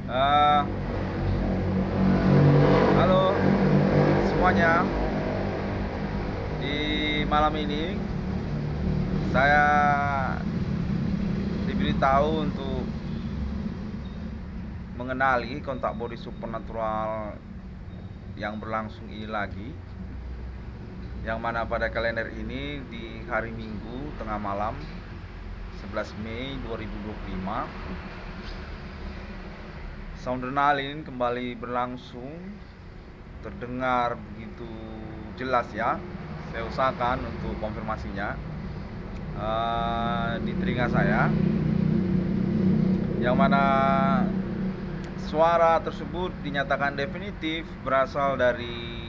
Eh, Halo semuanya. Di malam ini saya diberitahu untuk mengenali kontak body supernatural yang berlangsung ini lagi. Yang mana pada kalender ini di hari Minggu tengah malam 11 Mei 2025, soundernalin kembali berlangsung, terdengar begitu jelas ya. Saya usahakan untuk konfirmasinya di telinga saya, yang mana suara tersebut dinyatakan definitif berasal dari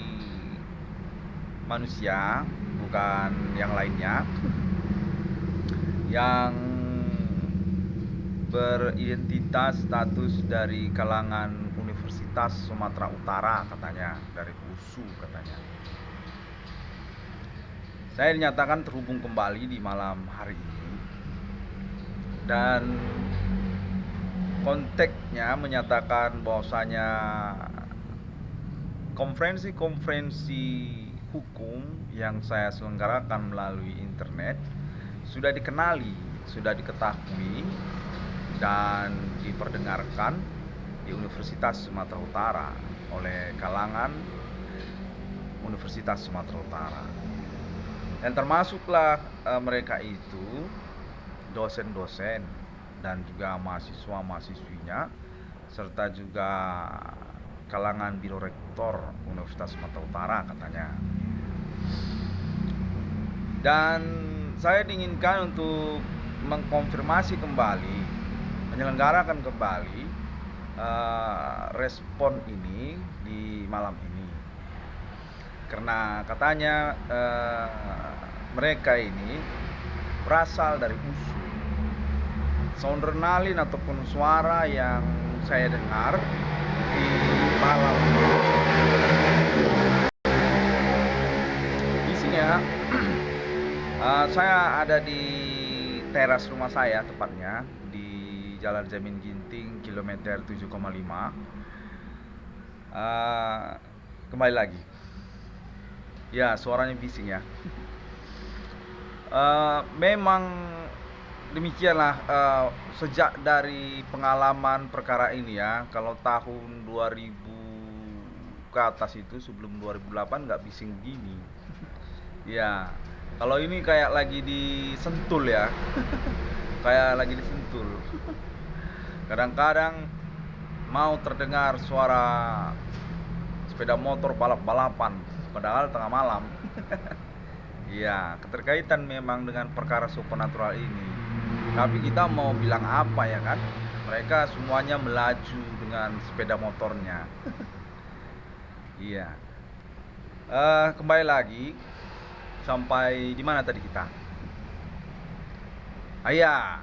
manusia, bukan yang lainnya, yang beridentitas status dari kalangan Universitas Sumatera Utara, katanya dari USU katanya. Saya dinyatakan terhubung kembali di malam hari ini, dan konteksnya menyatakan bahwasanya konferensi-konferensi hukum yang saya selenggarakan melalui internet sudah dikenali, sudah diketahui dan diperdengarkan di Universitas Sumatera Utara oleh kalangan Universitas Sumatera Utara. Dan termasuklah mereka itu dosen-dosen dan juga mahasiswa-mahasiswinya, serta juga kalangan biro rektor Universitas Sumatera Utara katanya. Dan saya diinginkan untuk mengkonfirmasi kembali, menyelenggarakan kembali respon ini di malam ini, karena katanya mereka ini berasal dari USU. Soundernalin ataupun suara yang saya dengar di malam isinya, saya ada di teras rumah saya, tepatnya di Jalan Jamin Ginting kilometer 7,5. Kembali lagi ya, suaranya bising ya. Memang demikianlah, sejak dari pengalaman perkara ini ya. Kalau tahun 2000 ke atas itu, sebelum 2008 nggak bising begini. Ya, kalau ini kayak lagi disentul ya. Kayak lagi disentul. Kadang-kadang mau terdengar suara sepeda motor balap-balapan padahal tengah malam. Iya, keterkaitan memang dengan perkara supernatural ini. Tapi kita mau bilang apa ya kan? Mereka semuanya melaju dengan sepeda motornya. Iya. Kembali lagi, sampai di mana tadi kita? Iya.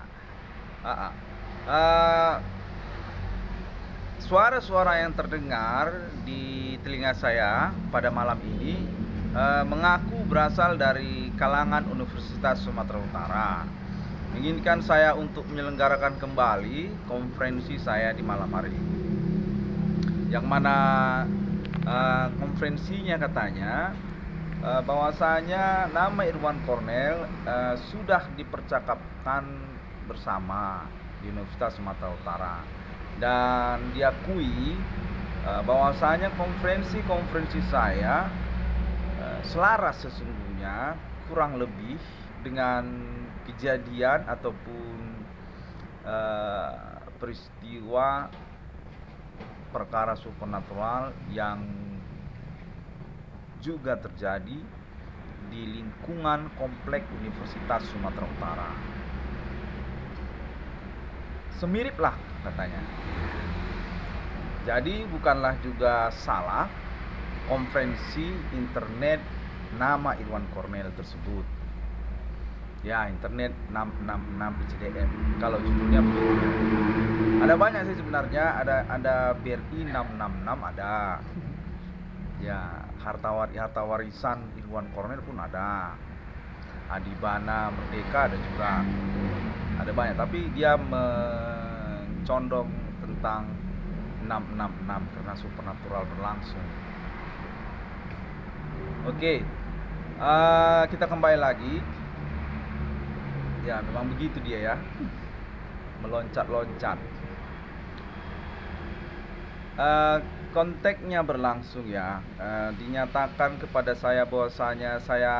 Suara-suara yang terdengar di telinga saya pada malam ini mengaku berasal dari kalangan Universitas Sumatera Utara. Menginginkan saya untuk menyelenggarakan kembali konferensi saya di malam hari ini, yang mana konferensinya katanya bahwasanya nama Irwan Cornel sudah dipercakapkan bersama di Universitas Sumatera Utara, dan diakui bahwasanya konferensi saya selaras sesungguhnya kurang lebih dengan kejadian ataupun peristiwa perkara supernatural yang juga terjadi di lingkungan komplek Universitas Sumatera Utara. Semirip lah katanya. Jadi bukanlah juga salah konferensi internet nama Irwan Cornel tersebut. Ya, internet 666 ICDM. Kalau judulnya begitu. Ada banyak sih sebenarnya, ada BRI 666 ada. Ya, harta warisan Irwan Cornel pun ada. Adibana Merdeka ada juga. Ada banyak, tapi dia mencondong tentang 666 karena supernatural berlangsung. Oke, kita kembali lagi. Ya, memang begitu dia ya, meloncat-loncat. Konteksnya berlangsung ya. Dinyatakan kepada saya bahwasanya saya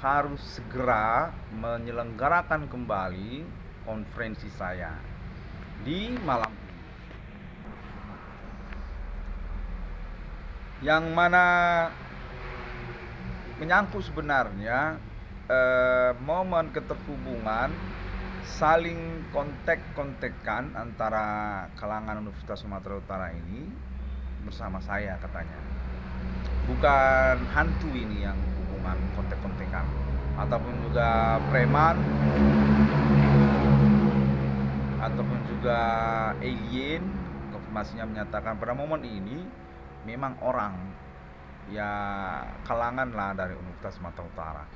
harus segera menyelenggarakan kembali konferensi saya di malam ini, yang mana menyangkut sebenarnya momen keterhubungan saling kontek-kontekan antara kalangan Universitas Sumatera Utara ini bersama saya katanya. Bukan hantu ini yang hubungan kontek-kontekan, ataupun juga preman, ataupun juga alien. Konfirmasinya menyatakan pada momen ini memang orang ya kalangan lah dari Universitas Sumatera Utara.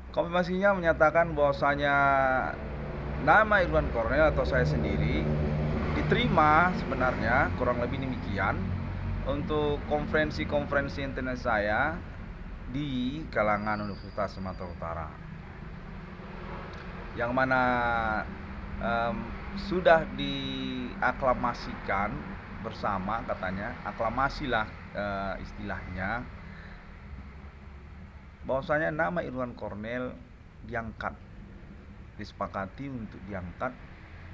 Konfirmasinya menyatakan bahwasanya nama Irwan Cornel atau saya sendiri diterima sebenarnya kurang lebih demikian untuk konferensi internet saya di kalangan Universitas Sumatera Utara, yang mana sudah diaklamasikan bersama katanya, aklamasilah istilahnya, bahwasanya nama Irwan Cornel diangkat, disepakati untuk diangkat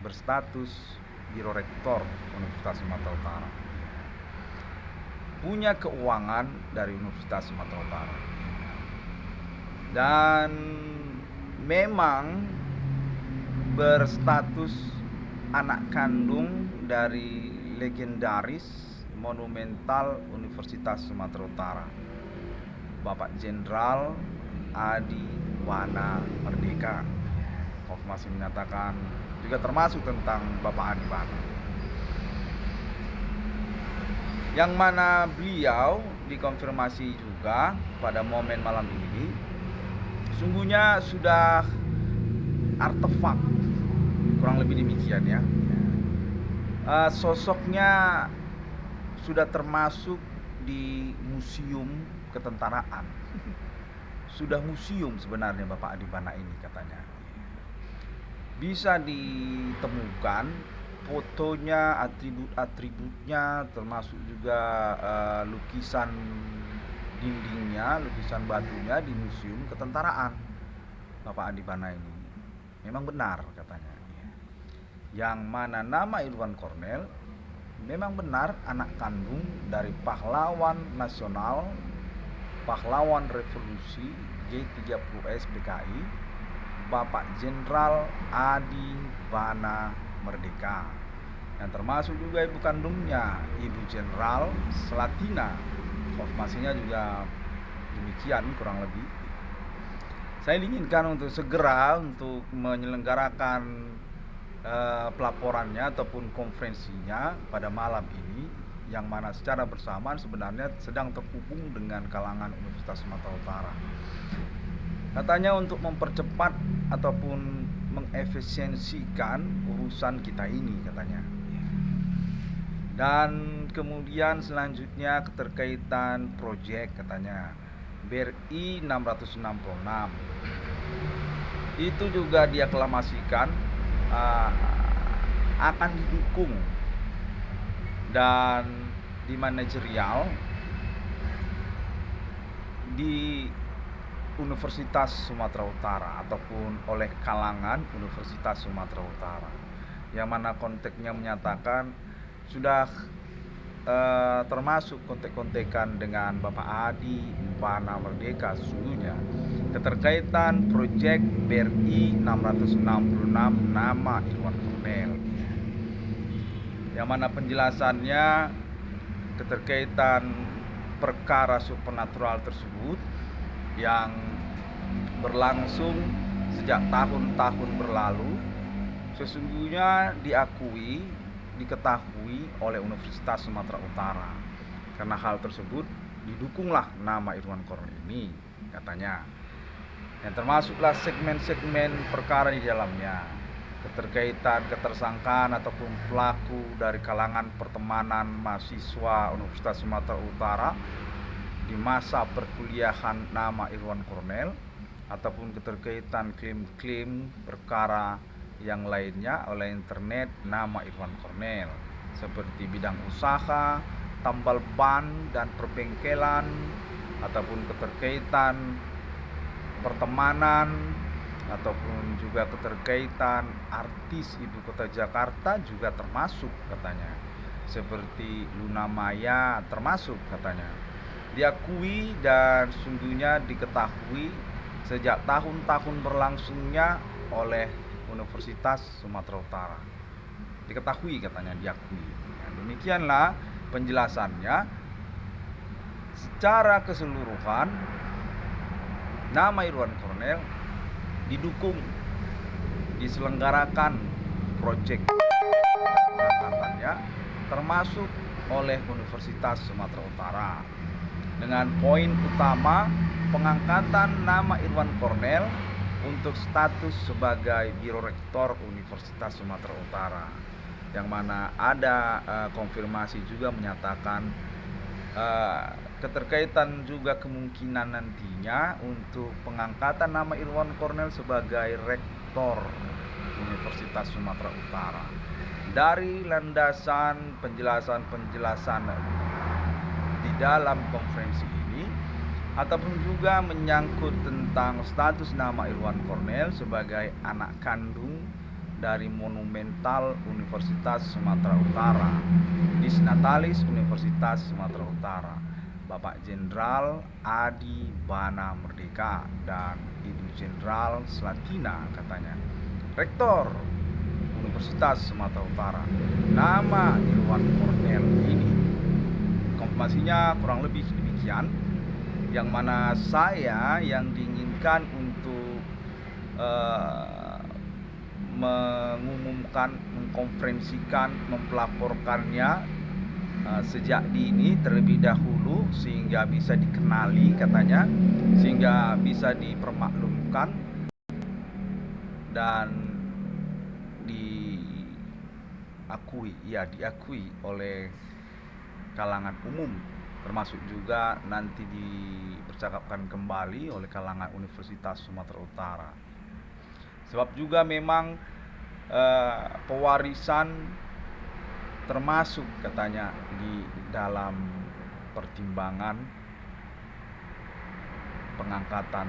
berstatus Biro Rektor Universitas Sumatera Utara, punya keuangan dari Universitas Sumatera Utara, dan memang berstatus anak kandung dari legendaris monumental Universitas Sumatera Utara, Bapak Jenderal Adi Wana Merdeka. Konfirmasi menyatakan juga termasuk tentang Bapak Adi Wana, yang mana beliau dikonfirmasi juga pada momen malam ini sungguhnya sudah artefak, kurang lebih demikian ya. Sosoknya sudah termasuk di museum ketentaraan. Sudah museum sebenarnya Bapak Adi Wana ini katanya. Bisa ditemukan fotonya, atribut-atributnya, termasuk juga lukisan dindingnya, lukisan batunya di museum ketentaraan Bapak Adi Wana ini. Memang benar katanya. Yang mana nama Irwan Cornel memang benar anak kandung dari pahlawan nasional, pahlawan revolusi G30S PKI, Bapak Jenderal Adi Wana Merdeka, yang termasuk juga ibu kandungnya, Ibu Jenderal Slatina. Konfirmasinya juga demikian kurang lebih. Saya inginkan untuk segera untuk menyelenggarakan pelaporannya ataupun konferensinya pada malam ini, yang mana secara bersamaan sebenarnya sedang terhubung dengan kalangan Universitas Sumatera Utara. Katanya untuk mempercepat ataupun mengefisiensikan urusan kita ini katanya. Dan kemudian selanjutnya keterkaitan proyek katanya BRI 666 itu juga diaklamasikan akan didukung dan dimanajerial di Universitas Sumatera Utara ataupun oleh kalangan Universitas Sumatera Utara, yang mana konteksnya menyatakan sudah termasuk kontek-kontekan dengan Bapak Adi Wana Merdeka sesungguhnya keterkaitan proyek BRI 666 nama Irwan Cornel, yang mana penjelasannya keterkaitan perkara supernatural tersebut yang berlangsung sejak tahun-tahun berlalu sesungguhnya diketahui oleh Universitas Sumatera Utara. Karena hal tersebut didukunglah nama Irwan Cornel ini katanya, yang termasuklah segmen-segmen perkara di dalamnya. keterkaitan ketersangkaan ataupun pelaku dari kalangan pertemanan mahasiswa Universitas Sumatera Utara di masa perkuliahan nama Irwan Kornel, ataupun keterkaitan klaim-klaim perkara yang lainnya oleh internet nama Irwan Kornel, seperti bidang usaha, tambal ban dan perbengkelan, ataupun keterkaitan pertemanan, ataupun juga keterkaitan artis ibu kota Jakarta juga termasuk katanya, seperti Luna Maya termasuk katanya. Diakui dan sungguhnya diketahui sejak tahun-tahun berlangsungnya oleh Universitas Sumatera Utara. Diketahui katanya, diakui. Nah, demikianlah penjelasannya. Secara keseluruhan nama Irwan Kornel didukung, diselenggarakan proyek pengangkatannya termasuk oleh Universitas Sumatera Utara dengan poin utama pengangkatan nama Irwan Kornel untuk status sebagai Biro Rektor Universitas Sumatera Utara, yang mana ada konfirmasi juga menyatakan keterkaitan juga kemungkinan nantinya untuk pengangkatan nama Irwan Kornel sebagai Rektor Universitas Sumatera Utara. Dari landasan penjelasan-penjelasan di dalam konferensi ini, ataupun juga menyangkut tentang status nama Irwan Kornel sebagai anak kandung dari monumental Universitas Sumatera Utara, Disnatalis Universitas Sumatera Utara, Bapak Jenderal Adi Bana Merdeka dan Ibu Jenderal Slatina katanya, Rektor Universitas Sumatera Utara. Nama Irwan Kornel ini konfirmasinya kurang lebih demikian, yang mana saya yang diinginkan untuk mengumumkan, mengkonferensikan, mempelaporkannya sejak dini terlebih dahulu, sehingga bisa dikenali katanya, sehingga bisa dipermaklumkan dan diakui oleh kalangan umum, termasuk juga nanti dipercakapkan kembali oleh kalangan Universitas Sumatera Utara. Sebab juga memang pewarisan termasuk katanya di dalam pertimbangan pengangkatan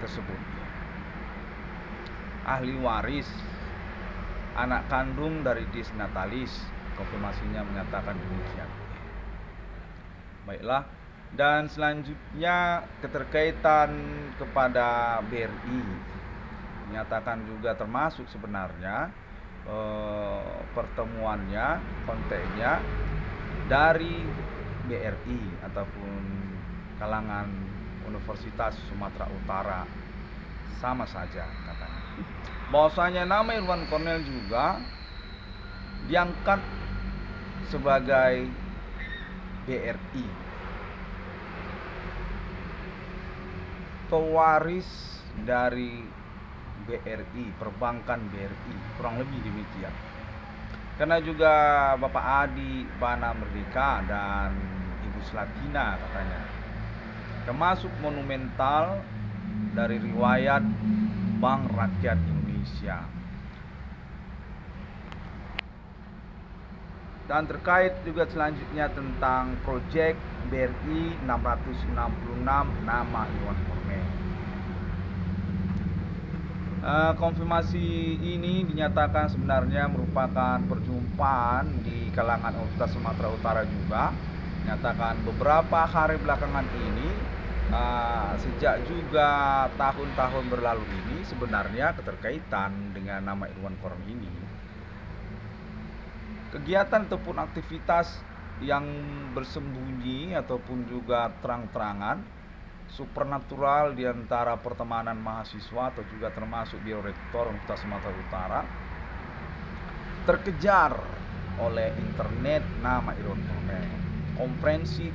tersebut. Ahli waris anak kandung dari Disnatalis, konfirmasinya menyatakan demikian. Baiklah, dan selanjutnya keterkaitan kepada BRI menyatakan juga termasuk sebenarnya pertemuannya, kontennya dari BRI ataupun kalangan Universitas Sumatera Utara, sama saja katanya. Bahwasanya nama Irwan Kornel juga diangkat sebagai BRI, pewaris dari BRI, perbankan BRI, kurang lebih demikian. Karena juga Bapak Adi Bana Merdeka dan Ibu Slatina katanya termasuk monumental dari riwayat Bank Rakyat Indonesia. Dan terkait juga selanjutnya tentang proyek BRI 666 nama Irwan Kornel. Konfirmasi ini dinyatakan sebenarnya merupakan perjumpaan di kalangan Universitas Sumatera Utara juga. Nyatakan beberapa hari belakangan ini, sejak juga tahun-tahun berlalu ini, sebenarnya keterkaitan dengan nama Irwan Kornel ini, kegiatan ataupun aktivitas yang bersembunyi ataupun juga terang-terangan, supernatural di antara pertemanan mahasiswa atau juga termasuk Biro Rektor Universitas Sumatera Utara terkejar oleh internet nama Irwan Kornel.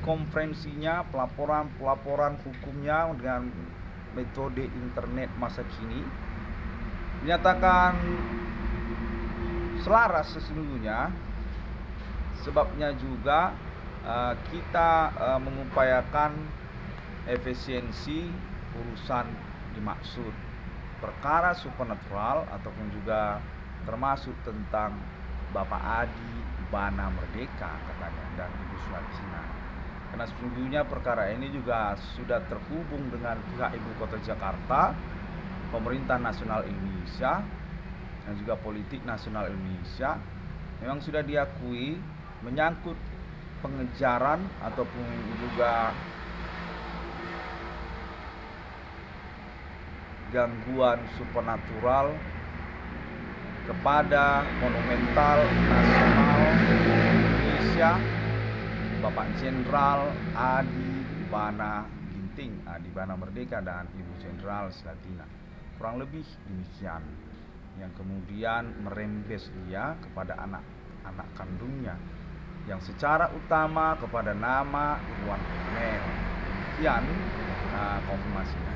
Konferensinya, pelaporan hukumnya dengan metode internet masa kini dinyatakan selaras sesungguhnya. Sebabnya juga kita mengupayakan efisiensi urusan dimaksud perkara supernatural ataupun juga termasuk tentang Bapak Adi Bana Merdeka katanya dan Ibu Sulatina. Karena sesungguhnya perkara ini juga sudah terhubung dengan pihak Ibu Kota Jakarta, pemerintah nasional Indonesia dan juga politik nasional Indonesia. Memang sudah diakui menyangkut pengejaran ataupun juga gangguan supernatural kepada monumental nasional Indonesia Bapak Jenderal Adi Bana Ginting, Adi Bana Merdeka dan Ibu Jenderal Sulatina. Kurang lebih demikian, yang kemudian merembes dia kepada anak kandungnya yang secara utama kepada nama Irwan Kornel. Demikian konfirmasinya.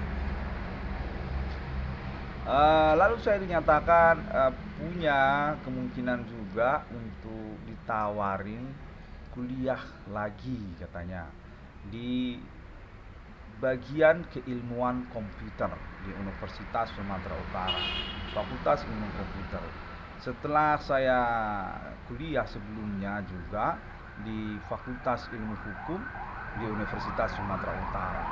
Lalu saya dinyatakan punya kemungkinan juga untuk ditawarin kuliah lagi katanya di bagian keilmuan komputer di Universitas Sumatera Utara, Fakultas Ilmu Komputer. Setelah saya kuliah sebelumnya juga di Fakultas Ilmu Hukum di Universitas Sumatera Utara,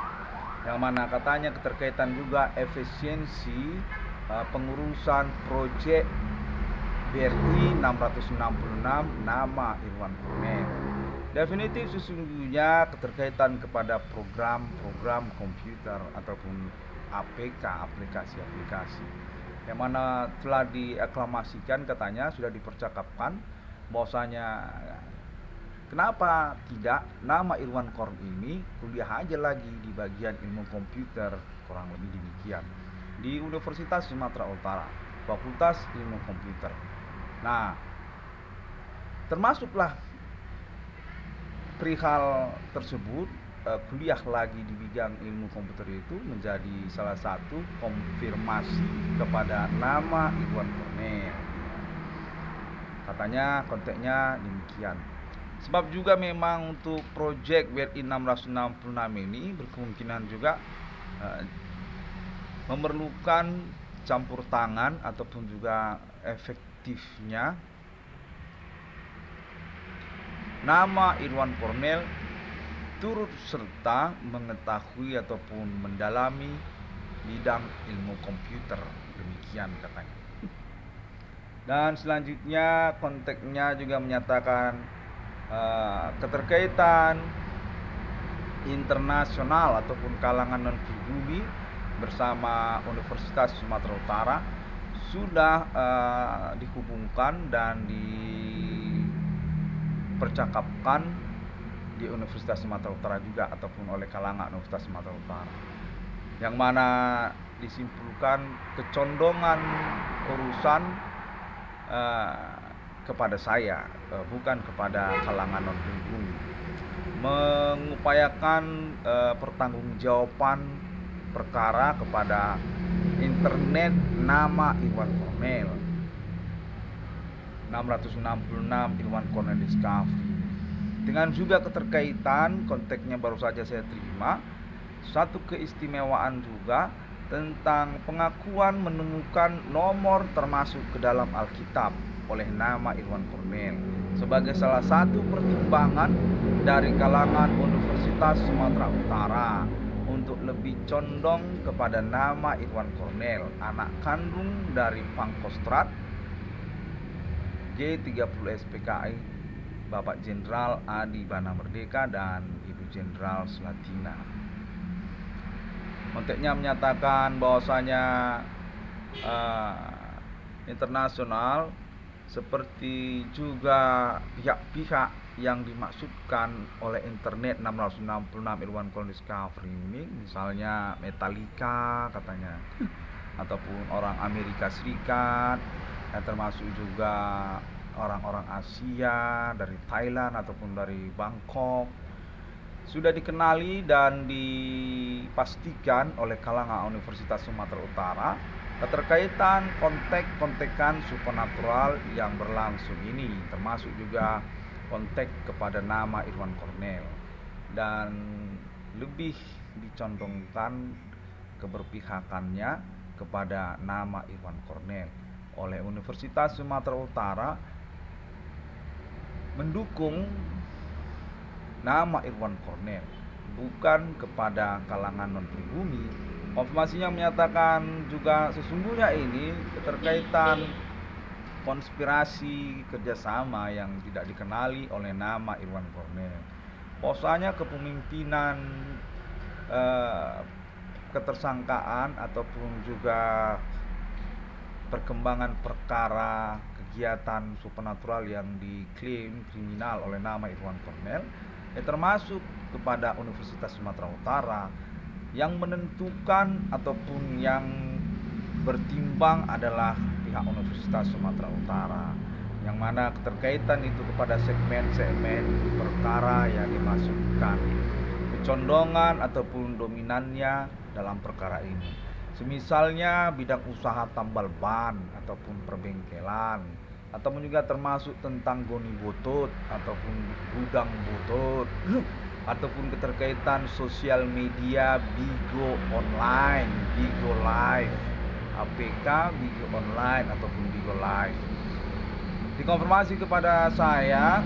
yang mana katanya keterkaitan juga efisiensi pengurusan proyek BRI 666 nama Irwan Kornel. Definitif sesungguhnya keterkaitan kepada program-program komputer ataupun APK, aplikasi-aplikasi, yang mana telah diaklamasikan katanya, sudah dipercakapkan bahwasanya kenapa tidak nama Irwan Korn ini kuliah aja lagi di bagian ilmu komputer, kurang lebih demikian, di Universitas Sumatera Utara, Fakultas Ilmu Komputer. Nah, termasuklah perihal tersebut, kuliah lagi di bidang ilmu komputer itu menjadi salah satu konfirmasi kepada nama Irwan Kornel. Katanya konteksnya demikian. Sebab juga memang untuk proyek BRI 666 ini berkemungkinan juga memerlukan campur tangan ataupun juga efektifnya nama Irwan Kornel turut serta mengetahui ataupun mendalami bidang ilmu komputer, demikian katanya. Dan selanjutnya konteksnya juga menyatakan keterkaitan internasional ataupun kalangan non pribumi bersama Universitas Sumatera Utara sudah dihubungkan dan dipercakapkan di Universitas Sumatera Utara juga ataupun oleh kalangan Universitas Sumatera Utara, yang mana disimpulkan kecondongan urusan kepada saya, bukan kepada kalangan non pribumi, mengupayakan pertanggungjawaban perkara kepada internet nama Irwan Kornel 666 Irwan Kornel Discovery, dengan juga keterkaitan konteksnya baru saja saya terima satu keistimewaan juga tentang pengakuan menemukan nomor termasuk ke dalam Alkitab oleh nama Irwan Kornel sebagai salah satu pertimbangan dari kalangan Universitas Sumatera Utara untuk lebih condong kepada nama Irwan Kornel, anak kandung dari Pangkostrat G30 SPKI Bapak Jenderal Adi Bana Merdeka dan Ibu Jenderal Sulatina. Konteksnya menyatakan bahwasanya internasional seperti juga pihak-pihak yang dimaksudkan oleh internet 666 Irwan Kornel Discovery ini, misalnya Metallica katanya, ataupun orang Amerika Serikat, termasuk juga orang-orang Asia dari Thailand ataupun dari Bangkok, sudah dikenali dan dipastikan oleh kalangan Universitas Sumatera Utara Keterkaitan kontek-kontekan supernatural yang berlangsung ini termasuk juga kontek kepada nama Irwan Cornell, dan lebih dicondongkan keberpihakannya kepada nama Irwan Cornell oleh Universitas Sumatera Utara mendukung nama Irwan Cornell, bukan kepada kalangan non-pribumi. Konfirmasinya menyatakan juga sesungguhnya ini keterkaitan konspirasi kerjasama yang tidak dikenali oleh nama Irwan Cornell. Bahwasanya kepemimpinan ketersangkaan ataupun juga perkembangan perkara kegiatan supernatural yang diklaim kriminal oleh nama Irwan Cornell, termasuk kepada Universitas Sumatera Utara. Yang menentukan ataupun yang bertimbang adalah pihak Universitas Sumatera Utara, yang mana keterkaitan itu kepada segmen-segmen perkara yang dimasukkan, kecondongan ataupun dominannya dalam perkara ini. Semisalnya bidang usaha tambal ban ataupun perbengkelan, ataupun juga termasuk tentang goni butut ataupun gudang butut, ataupun keterkaitan sosial media Bigo Online, Bigo Live, APK Bigo Online ataupun Bigo Live. Dikonfirmasi kepada saya,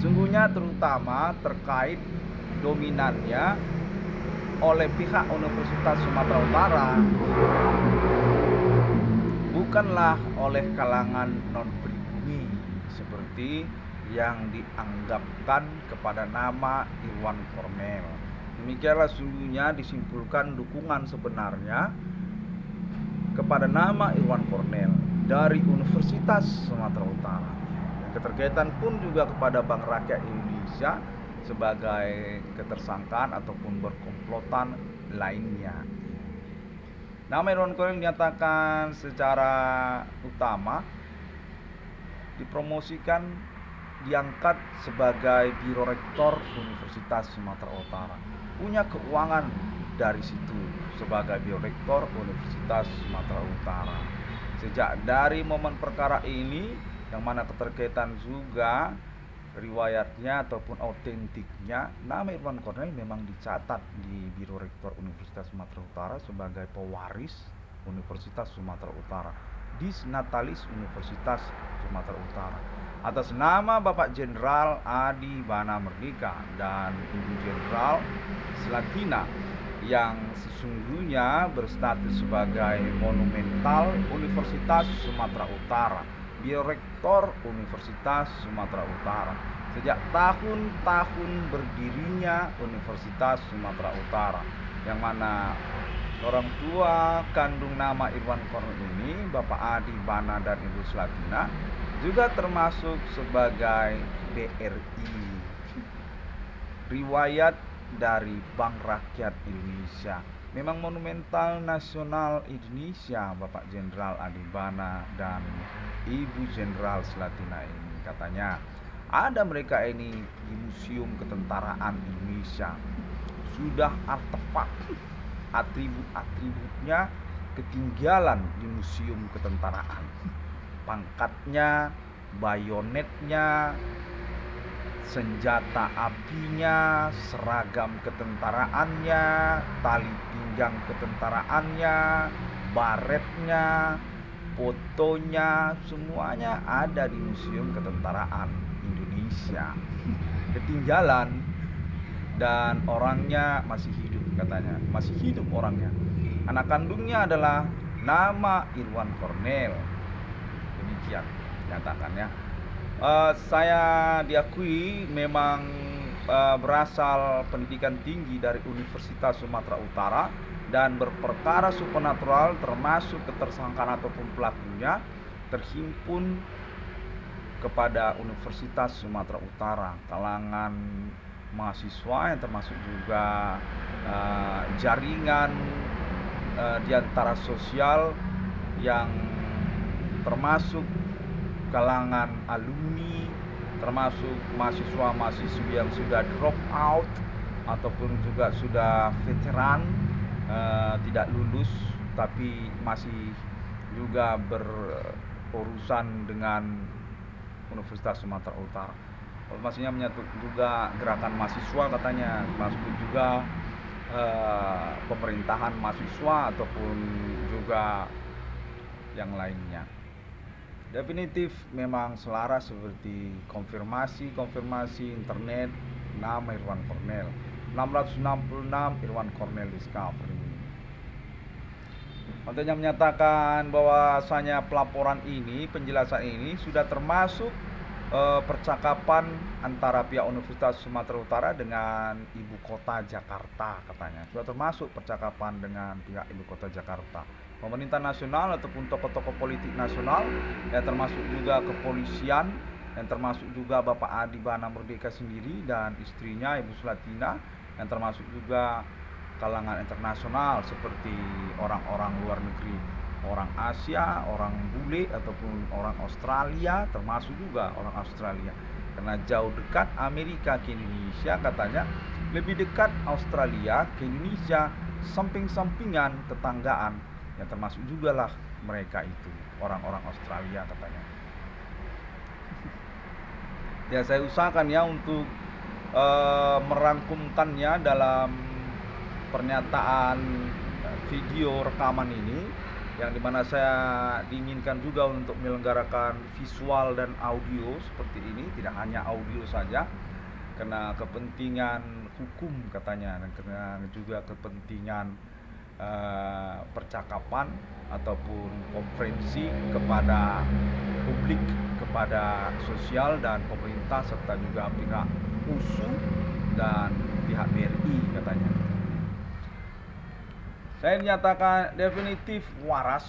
sungguhnya terutama terkait dominannya oleh pihak Universitas Sumatera Utara, bukanlah oleh kalangan non-pribumi seperti yang dianggapkan kepada nama Irwan Cornell. Demikianlah sungguhnya disimpulkan dukungan sebenarnya kepada nama Irwan Cornell dari Universitas Sumatera Utara. Dan keterkaitan pun juga kepada Bank Rakyat Indonesia sebagai ketersangkaan ataupun berkomplotan lainnya. Nama Irwan Cornell dinyatakan secara utama dipromosikan, diangkat sebagai Biro Rektor Universitas Sumatera Utara, punya keuangan dari situ sebagai Biro Rektor Universitas Sumatera Utara. Sejak dari momen perkara ini, yang mana keterkaitan juga riwayatnya ataupun autentiknya, nama Irwan Cornell memang dicatat di Biro Rektor Universitas Sumatera Utara sebagai pewaris Universitas Sumatera Utara, Disnatalis Universitas Sumatera Utara, atas nama Bapak Jenderal Adi Bana Merdeka dan Ibu Jenderal Slatina yang sesungguhnya berstatus sebagai monumental Universitas Sumatera Utara, Biro Rektor Universitas Sumatera Utara sejak tahun-tahun berdirinya Universitas Sumatera Utara, yang mana orang tua kandung nama Irwan Cornell ini, Bapak Adi Bana dan Ibu Slatina, juga termasuk sebagai BRI, riwayat dari Bank Rakyat Indonesia. Memang monumental nasional Indonesia Bapak Jenderal Adi Bana dan Ibu Jenderal Slatina ini. Katanya ada mereka ini di Museum Ketentaraan Indonesia. Sudah artefak, atribut-atributnya ketinggalan di Museum Ketentaraan. Pangkatnya, bayonetnya, senjata apinya, seragam ketentaraannya, tali pinggang ketentaraannya, baretnya, fotonya, semuanya ada di Museum Ketentaraan Indonesia. Ketinggalan, dan orangnya masih hidup katanya, masih hidup orangnya. Anak kandungnya adalah nama Irwan Cornell. Demikian nyatakannya. Saya diakui memang berasal pendidikan tinggi dari Universitas Sumatera Utara dan berperkara supernatural termasuk ketersangkaan ataupun pelakunya terhimpun kepada Universitas Sumatera Utara, kalangan mahasiswa yang termasuk juga jaringan di antara sosial yang termasuk kalangan alumni, termasuk mahasiswa-mahasiswi yang sudah drop out ataupun juga sudah veteran, tidak lulus tapi masih juga berurusan dengan Universitas Sumatera Utara. Maksudnya menyatu juga gerakan mahasiswa katanya, masuk juga pemerintahan mahasiswa ataupun juga yang lainnya. Definitif memang selaras seperti konfirmasi internet nama Irwan Cornel 666 Irwan Cornel Discovery. Kontennya menyatakan bahwasanya pelaporan ini, penjelasan ini sudah termasuk percakapan antara pihak Universitas Sumatera Utara dengan Ibu Kota Jakarta katanya. Sudah termasuk percakapan dengan pihak Ibu Kota Jakarta. Pemerintah nasional ataupun tokoh-tokoh politik nasional, yang termasuk juga kepolisian, yang termasuk juga Bapak Adi Bana Merdeka sendiri dan istrinya Ibu Sulatina, yang termasuk juga kalangan internasional seperti orang-orang luar negeri, orang Asia, orang bule ataupun orang Australia, termasuk juga orang Australia. Karena jauh dekat Amerika ke Indonesia katanya, lebih dekat Australia ke Indonesia, samping-sampingan tetanggaan, yang termasuk juga lah mereka itu orang-orang Australia katanya. Ya saya usahakan ya untuk merangkumkannya dalam pernyataan video rekaman ini, yang dimana saya diinginkan juga untuk menyelenggarakan visual dan audio seperti ini, tidak hanya audio saja, karena kepentingan hukum katanya, dan karena juga kepentingan percakapan ataupun konferensi kepada publik, kepada sosial dan pemerintah, serta juga pihak USU dan pihak BRI katanya. Saya nyatakan definitif waras,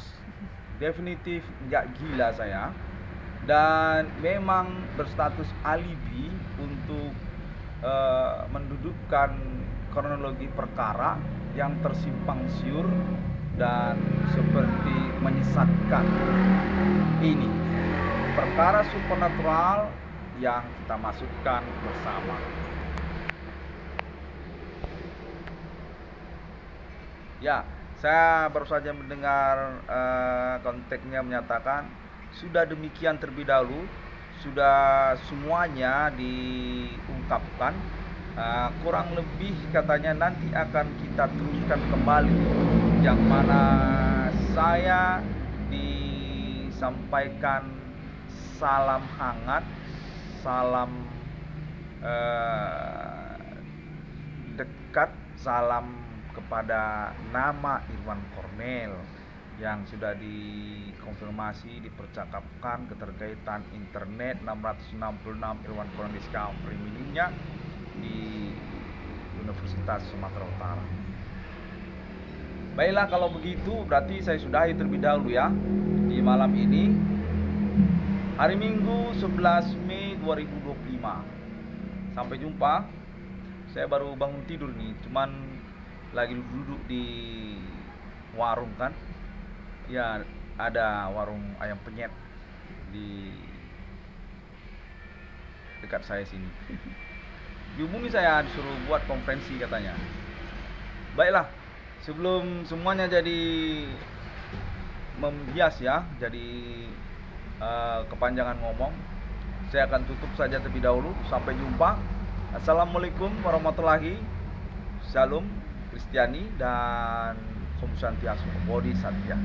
definitif nggak gila saya, dan memang berstatus alibi untuk mendudukkan kronologi perkara yang tersimpang siur dan seperti menyesatkan. Ini perkara supernatural yang kita masukkan bersama. Ya, saya baru saja mendengar konteksnya menyatakan sudah demikian terlebih dahulu, sudah semuanya diungkapkan. Kurang lebih katanya nanti akan kita teruskan kembali, yang mana saya disampaikan salam hangat, salam dekat, salam kepada nama Irwan Cornel yang sudah dikonfirmasi, dipercakapkan keterkaitan internet 666 Irwan Cornel Discovery miliknya di Universitas Sumatera Utara. Baiklah, kalau begitu berarti saya sudahi terlebih dahulu ya di malam ini, hari Minggu 11 Mei 2025. Sampai jumpa. Saya baru bangun tidur nih, cuman lagi duduk di warung kan. Ya, ada warung ayam penyet di dekat saya sini. Dihubungi saya, disuruh buat konferensi katanya. Baiklah, sebelum semuanya jadi membias ya, jadi kepanjangan ngomong, saya akan tutup saja terlebih dahulu. Sampai jumpa. Assalamualaikum warahmatullahi wabarakatuh. Shalom Kristiani dan Om Santiaso Bodhi Satya.